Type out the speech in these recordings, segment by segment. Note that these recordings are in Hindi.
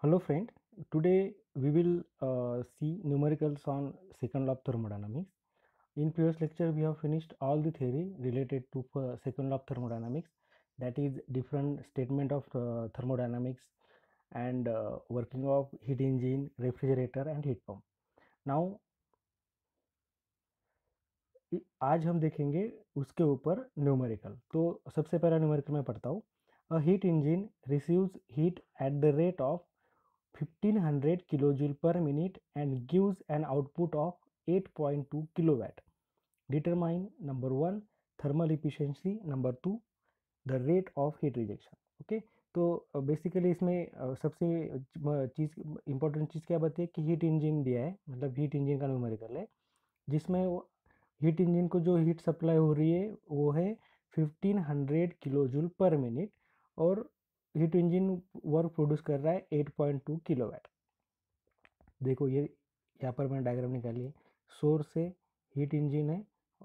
Hello friend, today we will see numericals on second law of thermodynamics. In previous lecture we have finished all the theory related to second law of thermodynamics, that is different statement of thermodynamics and working of heat engine, refrigerator and heat pump. Now आज हम देखेंगे उसके ऊपर न्यूमेरिकल। तो सबसे पहला न्यूमेरिकल मैं पढ़ता हूँ। A heat engine receives heat at the rate of 1500 kilojoule per minute and gives an output of 8.2 kilowatt. Determine number 1 thermal efficiency, number 2 the rate of heat rejection. Okay, तो बेसिकली इसमें सबसे चीज़ इंपॉर्टेंट चीज़ क्या बताइए कि हीट इंजन दिया है, मतलब हीट इंजन का न्यूमेरिकल है जिसमें हीट इंजन को जो हीट सप्लाई हो रही है वो है 1500 किलोजूल पर मिनट और हीट इंजन वर्क प्रोड्यूस कर रहा है 8.2 किलोवाट। देखो ये यहाँ पर मैंने डायग्राम निकाली है। सोर्स है, हीट इंजन है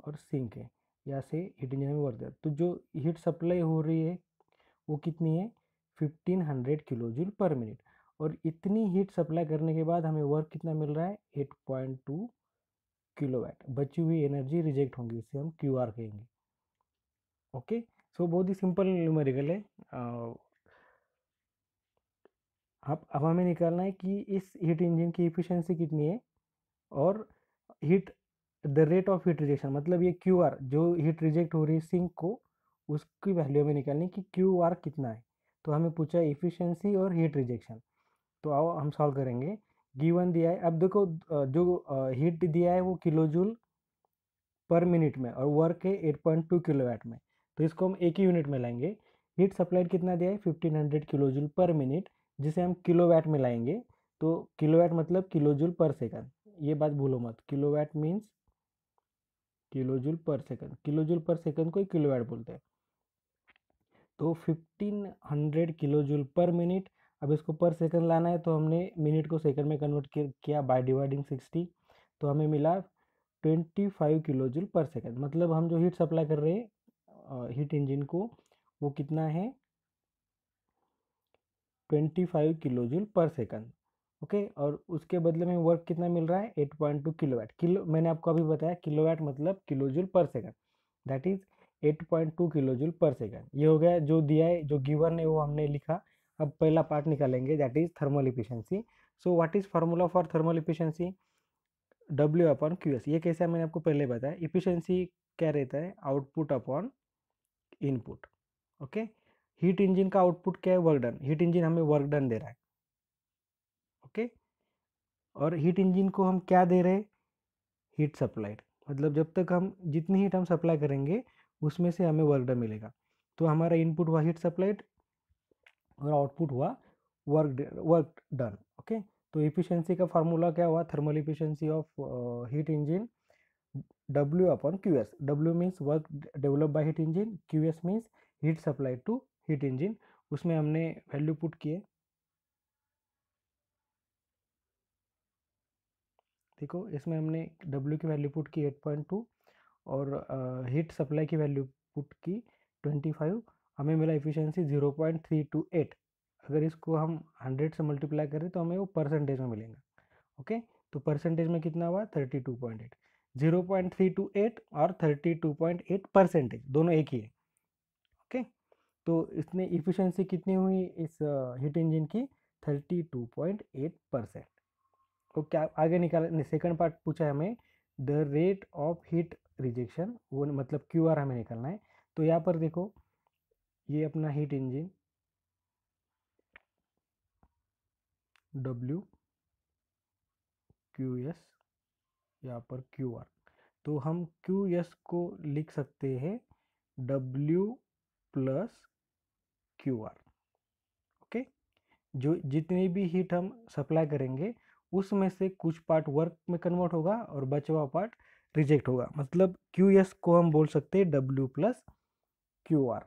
और सिंक है, यहाँ से हीट इंजन में वर्क है। तो जो हीट सप्लाई हो रही है वो कितनी है 1500 किलोजूल पर मिनट और इतनी हीट सप्लाई करने के बाद हमें वर्क कितना मिल रहा है 8.2 किलोवाट। बची हुई एनर्जी रिजेक्ट होंगी, इसे हम क्यू आर कहेंगे। ओके, सो बहुत ही सिंपल न्यूमेरिकल है। अब हमें निकालना है कि इस हीट इंजन की एफिशिएंसी कितनी है और heat the rate of heat rejection, मतलब ये क्यू आर जो हीट रिजेक्ट हो रही है सिंक को, उसकी वैल्यू हमें निकालनी कि क्यू आर कितना है। तो हमें पूछा एफिशिएंसी और हीट रिजेक्शन। तो आओ हम सॉल्व करेंगे। गिवन दिया है, अब देखो जो हीट दिया है वो किलोजूल पर मिनट में और वर्क है 8.2 किलोवाट में, तो इसको हम एक ही यूनिट में लाएंगे। हीट सप्लाइड कितना दिया है 1500 किलोजूल पर मिनट, जिसे हम किलोवाट में लाएंगे। तो किलोवाट मतलब किलोजूल पर सेकंड, ये बात भूलो मत। किलोवाट मीन्स किलोजूल पर सेकंड, किलोजूल पर सेकंड को किलोवाट बोलते हैं। तो 1500 किलोजूल पर मिनट, अब इसको पर सेकंड लाना है तो हमने मिनट को सेकंड में कन्वर्ट किया बाय डिवाइडिंग 60, तो हमें मिला 25 किलोजूल पर सेकंड। मतलब हम जो हीट सप्लाई कर रहे हैं हीट इंजन को वो कितना है 25 किलोजूल पर सेकंड। ओके, और उसके बदले में वर्क कितना मिल रहा है 8.2 किलोवाट। किलो मैंने आपको अभी बताया किलोवाट मतलब किलोजूल पर सेकंड, दैट इज 8.2 किलोजूल पर सेकंड। ये हो गया जो दिया है, जो गिवन है वो हमने लिखा। अब पहला पार्ट निकालेंगे, that is thermal efficiency. So what is formula for thermal efficiency? W upon Q S. ये कैसे मैंने आपको पहले बताया। इफिशियंसी क्या रहता है? Output upon input. Okay, heat engine का आउटपुट क्या है? Work done. हीट इंजन हमें वर्क डन दे रहा है। ओके, और हीट इंजन को हम क्या दे रहे हैं? Heat supplied. मतलब जब तक हम जितनी हीट हम सप्लाई करेंगे उसमें से हमें वर्क डन मिलेगा। तो हमारा इनपुट हुआ हीट सप्लाइड और आउटपुट हुआ वर्क डन। ओके, तो इफिशियंसी का फार्मूला क्या हुआ? Thermal efficiency of heat engine W upon QS. W means work developed by heat engine, QS means heat supplied to heat engine। उसमें हमने वैल्यू पुट किए। देखो इसमें हमने W की वैल्यू पुट की 8.2 और हीट सप्लाई की वैल्यू पुट की 25। हमें मिला एफिशिएंसी 0.328। अगर इसको हम 100 से मल्टीप्लाई करें तो हमें वो परसेंटेज में मिलेगा। ओके, तो परसेंटेज में कितना हुआ 32.8। 0.328 और 32.8 परसेंटेज दोनों एक ही है। ओके, तो इसमें इफिशियंसी कितनी हुई इस हीट इंजन की? 32.8%। तो क्या आगे निकाल, सेकंड पार्ट पूछा है हमें the rate of heat rejection, वो मतलब क्यू आर हमें निकालना है। तो यहाँ पर देखो ये अपना heat engine W Q S, यहाँ पर क्यू आर। तो हम क्यू एस को लिख सकते हैं W plus Q R. Okay, जो जितनी भी हीट हम सप्लाई करेंगे उसमें से कुछ पार्ट वर्क में कन्वर्ट होगा और बचा हुआ पार्ट रिजेक्ट होगा। मतलब क्यू एस को हम बोल सकते हैं W plus Q R.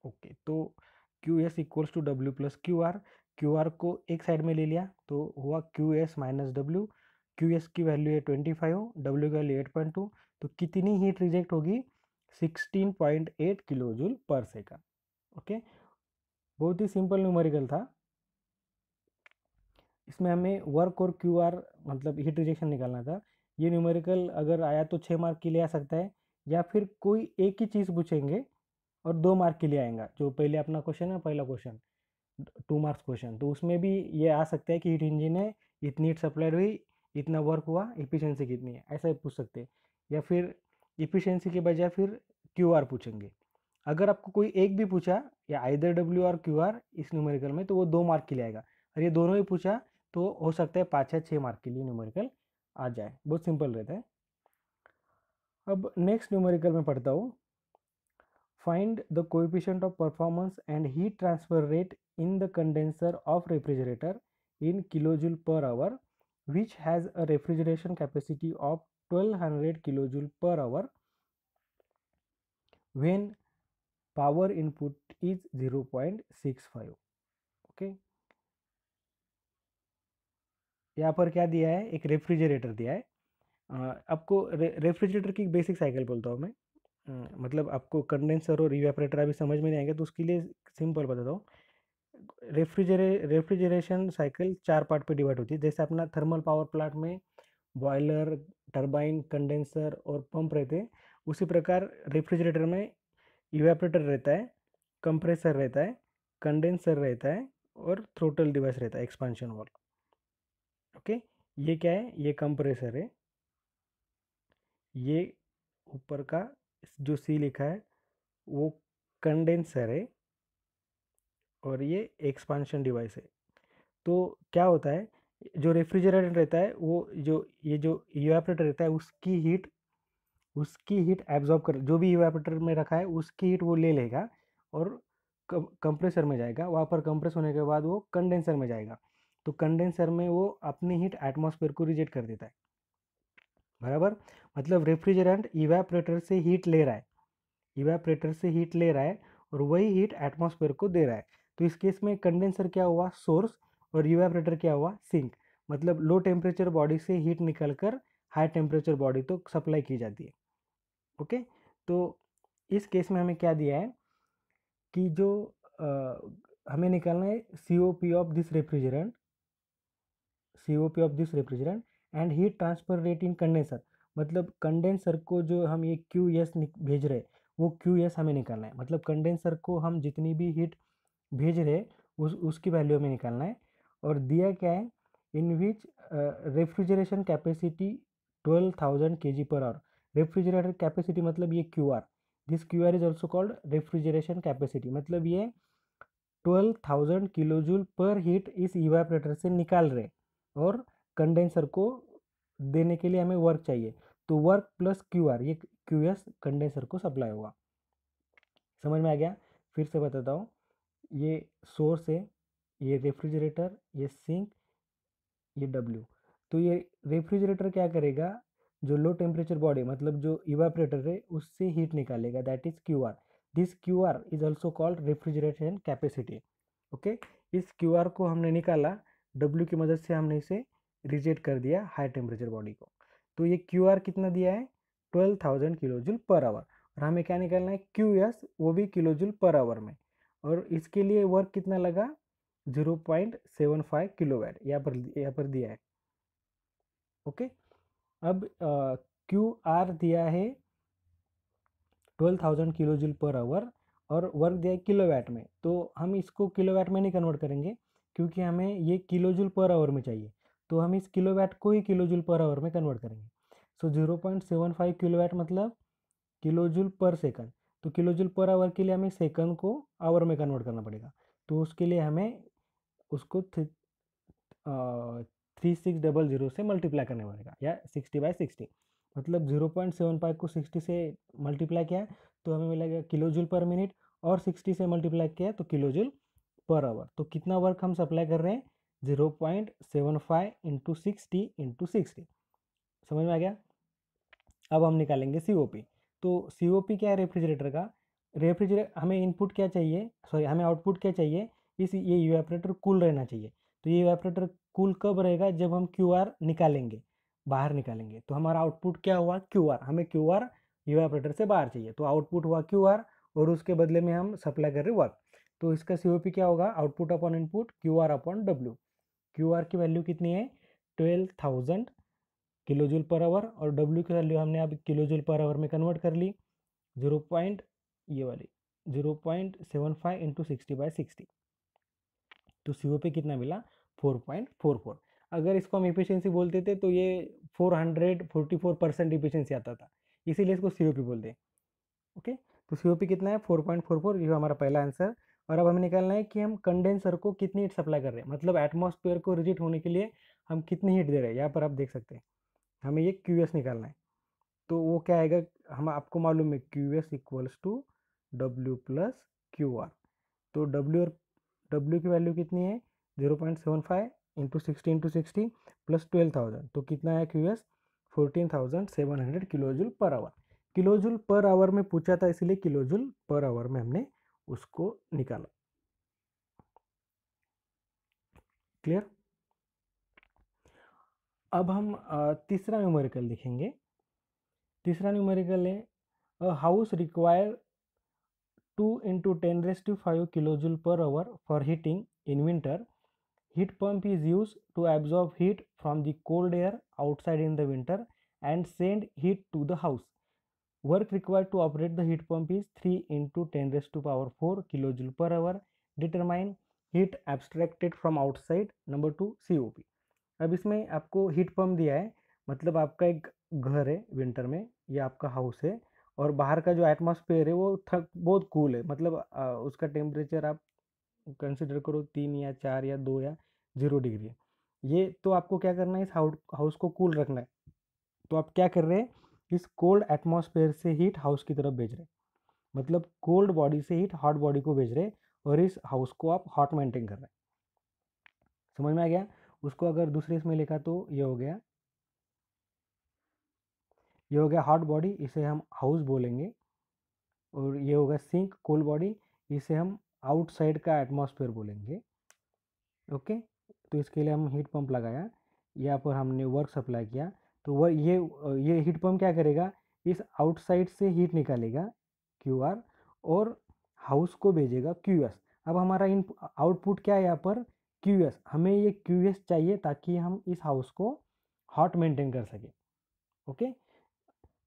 Okay, तो Q S equals to W plus Q R. Q R को एक साइड में ले लिया तो हुआ Q S minus W। Q S की वैल्यू है 25, W की वैल्यू 8.2। तो कितनी हीट रिजेक्ट होगी? 16.8 किलो जूल पर सेकंड। ओके, बहुत ही सिंपल न्यूमेरिकल था। इसमें हमें वर्क और क्यू आर मतलब हीट रिजेक्शन निकालना था। ये न्यूमेरिकल अगर आया तो 6 मार्क के लिए आ सकता है, या फिर कोई एक ही चीज़ पूछेंगे और 2 मार्क के लिए आएगा। जो पहले अपना क्वेश्चन है, पहला क्वेश्चन 2 मार्क्स क्वेश्चन, तो उसमें भी ये आ सकता है कि हीट इंजन है, इतनी हीट सप्लाइड हुई, इतना वर्क हुआ, इफिशियंसी कितनी है, ऐसा ही पूछ सकते हैं। या फिर इफिशियंसी के बजाय फिर क्यू आर पूछेंगे। अगर आपको कोई एक भी पूछा, या either W R Q are इस न्यूमेरिकल में, तो वो 2 मार्क के लिए आएगा। और ये दोनों ही पूछा तो हो सकता है 5 या 6 मार्क के लिए न्यूमेरिकल आ जाए। बहुत सिंपल रहता है। अब नेक्स्ट न्यूमेरिकल में पढ़ता हूँ। Find the coefficient of performance and heat transfer rate in the condenser of refrigerator in kilojoule per hour which has a refrigeration capacity of 1200 kilojoule per hour when power input is 0.65। Okay, यहाँ पर क्या दिया है, एक रेफ्रिजरेटर दिया है। आपको रेफ्रिजरेटर की बेसिक साइकिल बोलता हूँ मैं। मतलब आपको कंडेंसर और इवेपोरेटर अभी समझ में नहीं आएंगे, तो उसके लिए सिंपल बताता हूँ। रेफ्रिजरेशन साइकिल 4 पार्ट पे डिवाइड होती है। जैसे अपना थर्मल पावर प्लांट में बॉयलर, टरबाइन, कंडेंसर और पंप रहते हैं, उसी प्रकार रेफ्रिजरेटर में इवेपोरेटर रहता है, कंप्रेसर रहता है, कंडेंसर रहता है और थ्रोटल डिवाइस रहता है, एक्सपांशन वाल्व। ओके, ये क्या है, ये कंप्रेसर है, ये ऊपर का जो सी लिखा है वो कंडेंसर है, और ये एक्सपांशन डिवाइस है। तो क्या होता है, जो रेफ्रिजरेटर रहता है वो ये जो इवेपोरेटर रहता है उसकी हीट एब्जॉर्ब कर, जो भी इवेपोरेटर में रखा है उसकी हीट वो ले लेगा और कंप्रेसर में जाएगा। वहाँ पर कंप्रेस होने के बाद वो कंडेंसर में जाएगा। तो कंडेंसर में वो अपनी हीट एटमॉस्फेयर को रिजेक्ट कर देता है, बराबर। मतलब रेफ्रिजरेंट इवेपोरेटर से हीट ले रहा है, इवेपोरेटर से हीट ले रहा है और वही हीट एटमॉस्फेयर को दे रहा है। तो इस केस में कंडेंसर क्या हुआ, सोर्स, और इवेपोरेटर क्या हुआ, सिंक। मतलब लो टेम्परेचर बॉडी से हीट निकलकर हाई टेम्परेचर बॉडी तो सप्लाई की जाती है। ओके, तो इस केस में हमें क्या दिया है कि जो हमें निकालना है COP of this refrigerant, COP of this refrigerant and heat transfer rate in condenser. मतलब कंडेंसर को जो हम ये QS भेज रहे हैं वो QS हमें निकालना है। मतलब कंडेंसर को हम जितनी भी हीट भेज रहे हैं उसकी वैल्यू हमें निकालना है। और दिया क्या है, in which refrigeration capacity 12,000 kg per hour. Refrigerator capacity मतलब ये QR, this QR is also called refrigeration capacity. मतलब ये 12,000 किलो जूल पर हीट इस इवेपोरेटर से निकाल रहे, और कंडेंसर को देने के लिए हमें वर्क चाहिए। तो वर्क प्लस QR, ये QS कंडेंसर को सप्लाई होगा। समझ में आ गया? फिर से बताता हूँ। ये सोर्स है, ये रेफ्रिजरेटर, ये सिंक, ये W। तो ये रेफ्रिजरेटर क्या करेगा, जो लो टेम्परेचर बॉडी मतलब जो इवेपोरेटर है उससे हीट निकालेगा, that is QR। This QR is also called refrigeration capacity. Okay, इस QR को हमने निकाला, W की मदद से हमने इसे रिजेक्ट कर दिया हाई टेम्परेचर बॉडी को। तो ये QR कितना दिया है, 12,000 किलो जूल पर आवर। और हमें क्या निकालना है, QS, वो भी किलो जूल पर आवर में। और इसके लिए वर्क कितना लगा, 0.75 किलोवाट, यहाँ पर दिया है। ओके, अब QR दिया है 12,000 किलो जूल पर आवर, और वर्क दिया है किलोवाट में। तो हम इसको किलोवाट में नहीं कन्वर्ट करेंगे, क्योंकि हमें ये किलो जूल पर आवर में चाहिए। तो हम इस किलोवाट को ही किलो जूल पर आवर में कन्वर्ट करेंगे। सो 0.75 किलोवाट मतलब किलो जूल पर सेकंड। तो किलो जूल पर आवर के लिए हमें सेकंड को आवर में कन्वर्ट करना पड़ेगा। तो उसके लिए हमें उसको 3600 से मल्टीप्लाई करने पड़ेगा, या 60/60। मतलब 0.75 को 60 से मल्टीप्लाई किया तो हमें मिलेगा किलो जूल पर मिनट, और 60 से मल्टीप्लाई किया तो किलो जूल पर आवर। तो कितना वर्क हम सप्लाई कर रहे हैं, 0.75 इंटू 60 समझ में आ गया? अब हम निकालेंगे COP। तो COP क्या है रेफ्रिजरेटर का, हमें इनपुट क्या चाहिए, सॉरी हमें आउटपुट क्या चाहिए, ये इवेपोरेटर कूल रहना चाहिए। तो ये इवेपोरेटर कूल कब रहेगा, जब हम QR निकालेंगे, बाहर निकालेंगे। तो हमारा आउटपुट क्या हुआ, QR। हमें QR इवापोरेटर से बाहर चाहिए, तो आउटपुट हुआ QR और उसके बदले में हम सप्लाई कर रहे वर्क। तो इसका COP क्या होगा, output upon input QR upon W। QR की वैल्यू कितनी है 12,000 किलो जूल पर आवर, और W की वैल्यू हमने अब किलो जूल पर आवर में कन्वर्ट कर ली, 0.75 इंटू 60/60। तो COP कितना मिला 4.44। अगर इसको हम इफिशियंसी बोलते थे तो ये 444% इफिशियंसी आता था, इसीलिए इसको COP बोलते हैं। ओके, तो COP कितना है 4.44, ये हमारा पहला आंसर। और अब हमें निकालना है कि हम कंडेंसर को कितनी हीट सप्लाई कर रहे हैं, मतलब एटमॉस्फेयर को रिजिड होने के लिए हम कितनी हीट दे रहे हैं। यहाँ पर आप देख सकते हैं, हमें ये QS निकालना है। तो वो क्या आएगा, हम आपको मालूम है QS equals to W plus QR। तो W की वैल्यू कितनी है 0.75 इंटू 60 प्लस 12,000, तो कितना है QS 14,700 kilo joule per our. Kilo joule per our में पूछा था, इसलिए किलो जूल पर आवर में हमने उसको निकाला। क्लियर। अब हम तीसरा न्यूमेरिकल लिखेंगे। तीसरा न्यूमेरिकल है a house require 2 into 10⁵ kilojule per hour for heating in winter. Heat pump is used to absorb heat from the cold air outside in the winter and send heat to the house. Work required to operate the heat pump is 3 into 10⁴ kilojoule per hour. Determine heat abstracted from outside. Number 2 COP। अब इसमें आपको हीट पंप दिया है, मतलब आपका एक घर है विंटर में, या आपका हाउस है, और बाहर का जो एटमॉस्फेयर है वो बहुत कूल है, मतलब उसका टेम्परेचर आप कंसिडर करो 3 या 4 या 2 या 0 डिग्री है। ये तो आपको क्या करना है, इस हाउस को कूल रखना है। तो आप क्या कर रहे हैं, इस कोल्ड एटमॉस्फेयर से हीट हाउस की तरफ भेज रहे हैं, मतलब कोल्ड बॉडी से हीट हॉट बॉडी को भेज रहे हैं, और इस हाउस को आप हॉट मेंटेन कर रहे हैं। समझ में आ गया। उसको अगर दूसरे इसमें लिखा तो ये हो गया, ये हो गया हॉट बॉडी, इसे हम हाउस बोलेंगे। और ये होगा सिंक कोल्ड बॉडी, इसे हम आउटसाइड का एटमॉस्फेयर बोलेंगे। ओके, तो इसके लिए हम हीट पंप लगाया, यहाँ पर हमने वर्क सप्लाई किया। तो वह ये हीट पंप क्या करेगा, इस आउटसाइड से हीट निकालेगा QR, और हाउस को भेजेगा QS। अब हमारा इन आउटपुट क्या है यहाँ पर QS, हमें ये QS चाहिए ताकि हम इस हाउस को हॉट मेंटेन कर सके। ओके,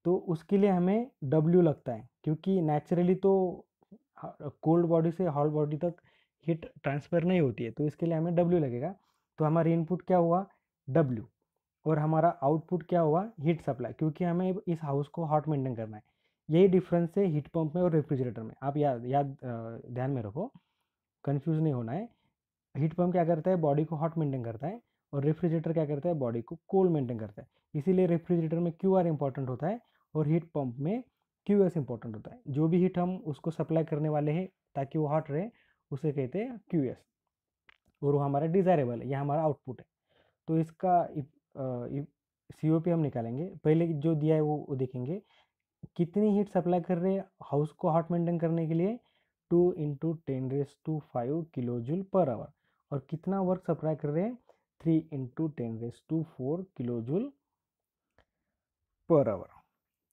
तो उसके लिए हमें W लगता है, क्योंकि नेचुरली तो कोल्ड बॉडी से हॉट बॉडी तक हीट ट्रांसफ़र नहीं होती है, तो इसके लिए हमें W लगेगा। तो हमारी इनपुट क्या हुआ W, और हमारा आउटपुट क्या हुआ हीट सप्लाई, क्योंकि हमें इस हाउस को हॉट मेंटेन करना है। यही डिफरेंस है हीट पंप में और रेफ्रिजरेटर में। आप ध्यान में रखो, कंफ्यूज नहीं होना है। हीट पंप क्या करता है, बॉडी को हॉट मेंटेन करता है, और रेफ्रिजरेटर क्या करता है, बॉडी को कोल्ड मेंटेन करता है। इसीलिए रेफ्रिजरेटर में QR इंपॉर्टेंट होता है और हीट पंप में QS इंपॉर्टेंट होता है। जो भी हीट हम उसको सप्लाई करने वाले हैं ताकि वो हॉट रहे, उसे कहते हैं QS, और वो हमारा डिज़ायरेबल है, यह हमारा आउटपुट है। तो इसका COP हम निकालेंगे। पहले जो दिया है वो देखेंगे, कितनी हीट सप्लाई कर रहे हैं हाउस को हॉट मेंटेन करने के लिए 2 into 10⁵ kilo joule per our, और कितना वर्क सप्लाई कर रहे हैं 3 into 10⁴ kilo joule per our.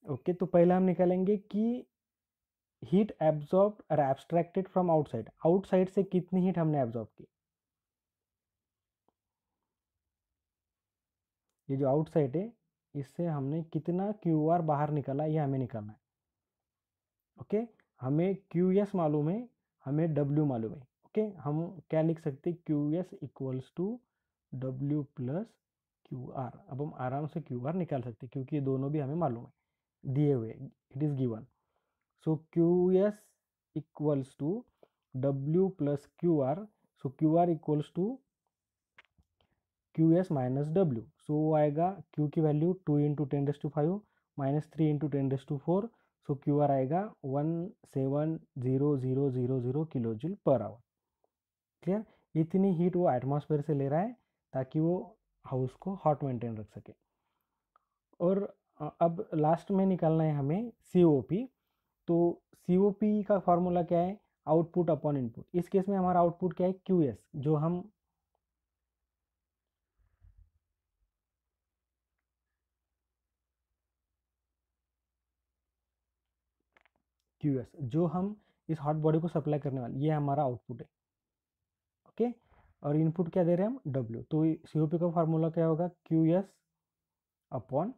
Okay, तो पहला हम निकालेंगे कि हीट एब्जॉर्ब और एब्स्ट्रैक्टेड फ्रॉम आउटसाइड, आउटसाइड से कितनी हीट हमने एब्जॉर्ब की। ये जो आउटसाइड है, इससे हमने कितना QR बाहर निकाला, ये हमें निकालना है। ओके, हमें QS मालूम है, हमें W मालूम है। ओके, हम क्या लिख सकते हैं, QS equals to W plus QR। अब हम आराम से QR निकाल सकते हैं, क्योंकि ये दोनों भी हमें मालूम है, दिए हुए, it is given. So QS equals to W plus QR। So QR equals to QS minus W। So वो आएगा Q की वैल्यू 2 into 10⁵ minus 3 into 10⁴। So QR आएगा 170,000 kilo joule per hour. Clear, इतनी हीट वो एटमॉस्फेयर से ले रहा है ताकि वो हाउस को हॉट मेंटेन रख सके। और अब लास्ट में निकालना है हमें COP। तो COP का फॉर्मूला क्या है, आउटपुट अपॉन इनपुट। इस केस में हमारा आउटपुट क्या है QS, जो हम QS, जो हम इस हॉट बॉडी को सप्लाई करने वाले, ये हमारा आउटपुट है। ओके, और इनपुट क्या दे रहे हैं हम, W। तो COP का फार्मूला क्या होगा, QS अपॉन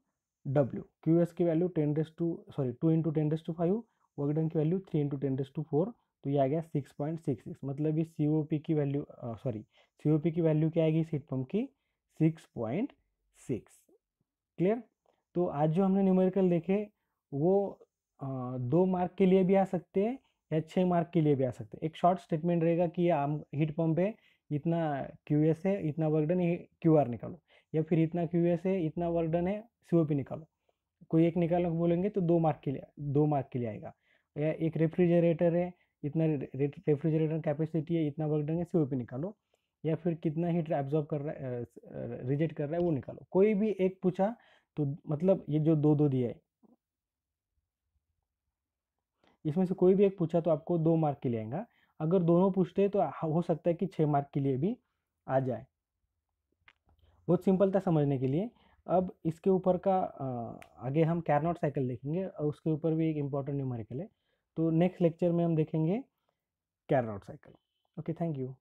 W। QS की वैल्यू 2 इंटू 10⁵, वर्क डन की वैल्यू 3 इंटू 10⁴, तो ये आ गया 6.66। मतलब इस COP की वैल्यू COP की वैल्यू क्या आएगी इस हीट पंप की, 6.6। क्लियर। तो आज जो हमने न्यूमेरिकल देखे वो 2 मार्क के लिए भी आ सकते हैं या 6 मार्क के लिए भी आ सकते हैं। एक शॉर्ट स्टेटमेंट रहेगा कि ये हीट पंप है, इतना QS है, इतना वर्क डन है, QR निकालो, या फिर इतना QS है, इतना वर्क डन है, COP निकालो। कोई एक निकालना बोलेंगे तो 2 मार्क के लिए आएगा। या एक रेफ्रिजरेटर है, इतना रेफ्रिजरेटर कैपेसिटी है, इतना वर्क डन है, COP निकालो। या फिर कितना हीट एब्जॉर्ब कर रहा है, रिजेक्ट कर रहा है, वो निकालो। कोई भी एक पूछा तो मतलब ये जो दो दो दिया है, इसमें से कोई भी एक पूछा तो आपको 2 मार्क के लिए आएगा। अगर दोनों पूछते हैं तो हो सकता है कि 6 मार्क के लिए भी आ जाए। बहुत सिंपल था समझने के लिए। अब इसके ऊपर का आगे हम कैरनॉट साइकिल देखेंगे और उसके ऊपर भी एक इम्पॉर्टेंट न्यूमेरिकल है। तो नेक्स्ट लेक्चर में हम देखेंगे Carnot cycle. Okay, thank you.